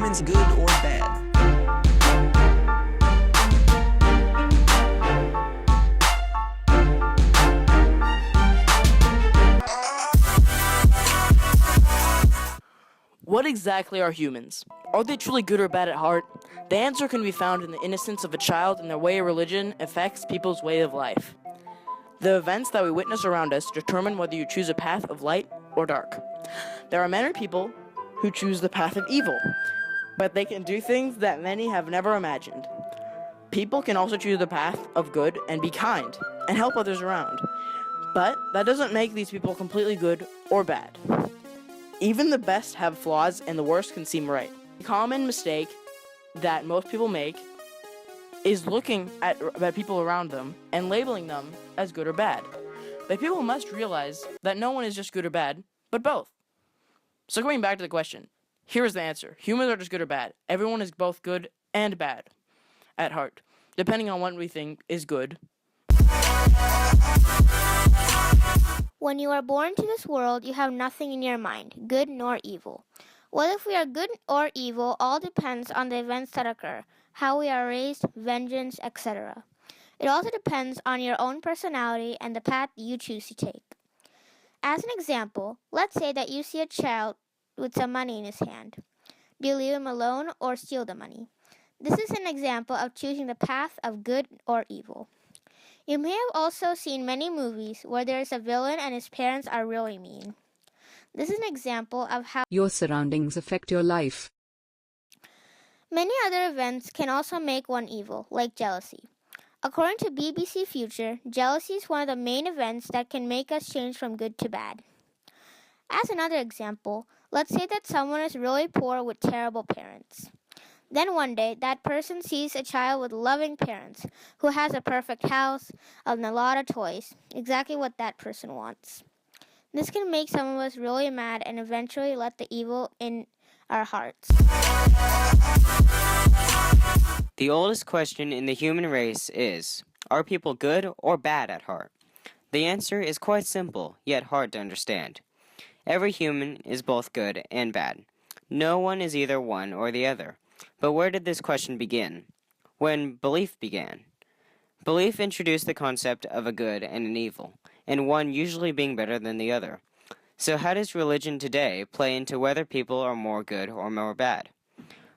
humans good or bad? What exactly are humans? Are they truly good or bad at heart? The answer can be found in the innocence of a child and the way religion affects people's way of life. The events that we witness around us determine whether you choose a path of light or dark. There are many people who choose the path of evil, but they can do things that many have never imagined. People can also choose the path of good and be kind and help others around, but that doesn't make these people completely good or bad. Even the best have flaws and the worst can seem right. A common mistake that most people make is looking at people around them and labeling them as good or bad. But people must realize that no one is just good or bad, but both. So going back to the question, here is the answer. Humans are just good or bad. Everyone is both good and bad at heart, depending on what we think is good. When you are born to this world, you have nothing in your mind, good nor evil. Whether we are good or evil all depends on the events that occur, how we are raised, vengeance, etc. It also depends on your own personality and the path you choose to take. As an example, let's say that you see a child with some money in his hand. Do you leave him alone or steal the money? This is an example of choosing the path of good or evil. You may have also seen many movies where there is a villain and his parents are really mean. This is an example of how your surroundings affect your life. Many other events can also make one evil, like jealousy. According to BBC Future, jealousy is one of the main events that can make us change from good to bad. As another example, let's say that someone is really poor with terrible parents. Then one day, that person sees a child with loving parents who has a perfect house and a lot of toys, exactly what that person wants. This can make some of us really mad and eventually let the evil in our hearts. The oldest question in the human race is, are people good or bad at heart? The answer is quite simple, yet hard to understand. Every human is both good and bad. No one is either one or the other. But where did this question begin? When belief began. Belief introduced the concept of a good and an evil, and one usually being better than the other. So how does religion today play into whether people are more good or more bad?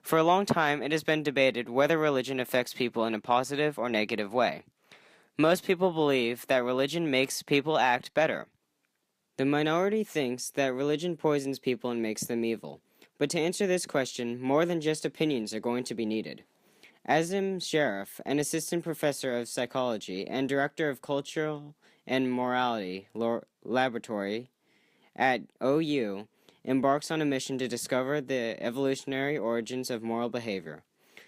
For a long time, it has been debated whether religion affects people in a positive or negative way. Most people believe that religion makes people act better. The minority thinks that religion poisons people and makes them evil. But to answer this question, more than just opinions are going to be needed. Azim Sheriff, an assistant professor of psychology and director of cultural and morality laboratory at OU, embarks on a mission to discover the evolutionary origins of moral behavior,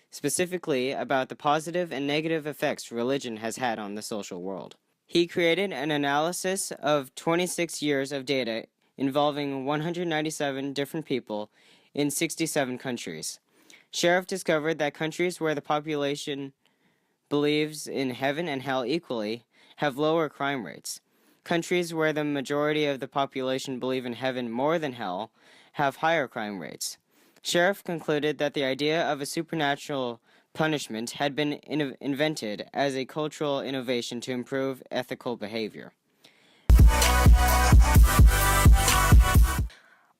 specifically about the positive and negative effects religion has had on the social world. He created an analysis of 26 years of data involving 197 different people in 67 countries. Sheriff discovered that countries where the population believes in heaven and hell equally have lower crime rates. Countries where the majority of the population believe in heaven more than hell have higher crime rates. Sheriff concluded that the idea of a supernatural punishment had been invented as a cultural innovation to improve ethical behavior.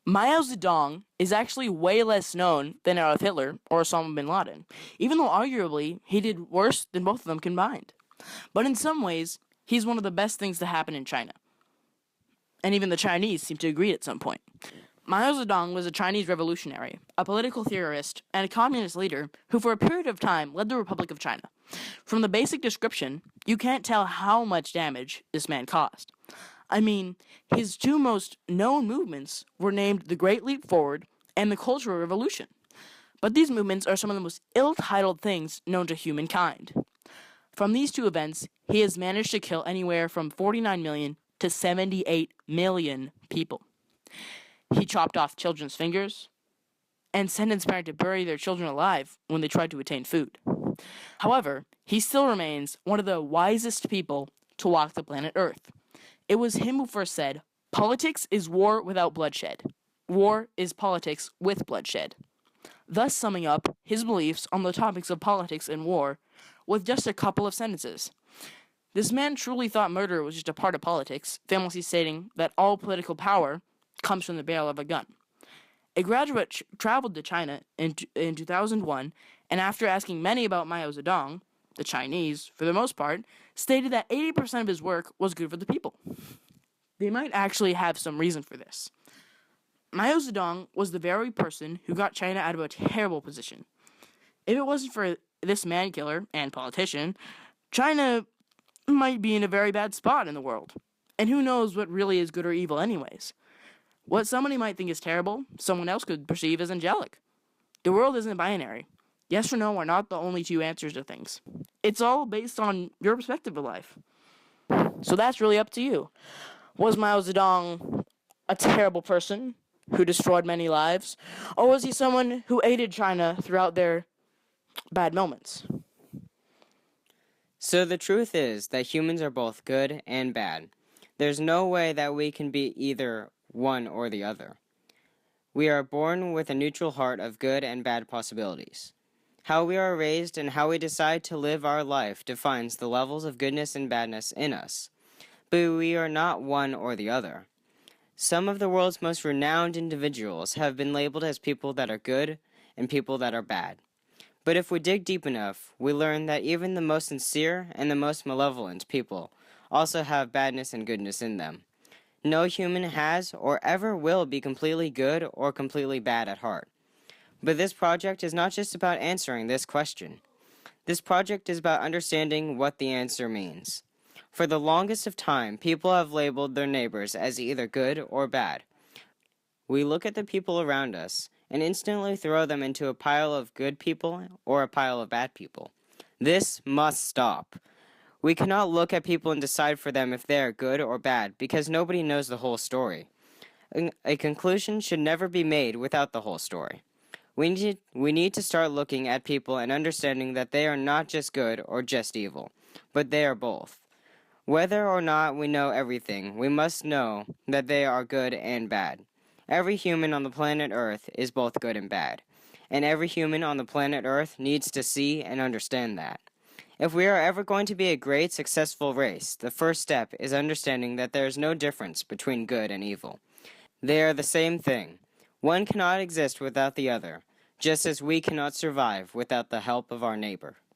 Mao Zedong is actually way less known than Adolf Hitler or Osama bin Laden, even though arguably he did worse than both of them combined. But in some ways, he's one of the best things to happen in China. And even the Chinese seem to agree at some point. Mao Zedong was a Chinese revolutionary, a political theorist, and a communist leader who for a period of time led the Republic of China. From the basic description, you can't tell how much damage this man caused. I mean, his two most known movements were named the Great Leap Forward and the Cultural Revolution. But these movements are some of the most ill-titled things known to humankind. From these two events, he has managed to kill anywhere from 49 million to 78 million people. He chopped off children's fingers and sentenced parents to bury their children alive when they tried to attain food. However, he still remains one of the wisest people to walk the planet Earth. It was him who first said, "Politics is war without bloodshed. War is politics with bloodshed." thus summing up his beliefs on the topics of politics and war with just a couple of sentences. This man truly thought murder was just a part of politics, famously stating that all political power comes from the barrel of a gun. A graduate traveled to China in 2001, and after asking many about Mao Zedong, the Chinese, for the most part, stated that 80% of his work was good for the people. They might actually have some reason for this. Mao Zedong was the very person who got China out of a terrible position. If it wasn't for this man killer and politician, China might be in a very bad spot in the world. And who knows what really is good or evil anyways. What somebody might think is terrible, someone else could perceive as angelic. The world isn't binary. Yes or no are not the only two answers to things. It's all based on your perspective of life. So that's really up to you. Was Mao Zedong a terrible person who destroyed many lives? Or was he someone who aided China throughout their bad moments? So the truth is that humans are both good and bad. There's no way that we can be either one or the other. We are born with a neutral heart of good and bad possibilities. How we are raised and how we decide to live our life defines the levels of goodness and badness in us. But we are not one or the other. Some of the world's most renowned individuals have been labeled as people that are good and people that are bad. But if we dig deep enough, we learn that even the most sincere and the most malevolent people also have badness and goodness in them. No human has or ever will be completely good or completely bad at heart. But this project is not just about answering this question. This project is about understanding what the answer means. For the longest of time, people have labeled their neighbors as either good or bad. We look at the people around us and instantly throw them into a pile of good people or a pile of bad people. This must stop. We cannot look at people and decide for them if they are good or bad because nobody knows the whole story. A conclusion should never be made without the whole story. We need to start looking at people and understanding that they are not just good or just evil, but they are both. Whether or not we know everything, we must know that they are good and bad. Every human on the planet Earth is both good and bad, and every human on the planet Earth needs to see and understand that. If we are ever going to be a great, successful race, the first step is understanding that there is no difference between good and evil. They are the same thing. One cannot exist without the other, just as we cannot survive without the help of our neighbor.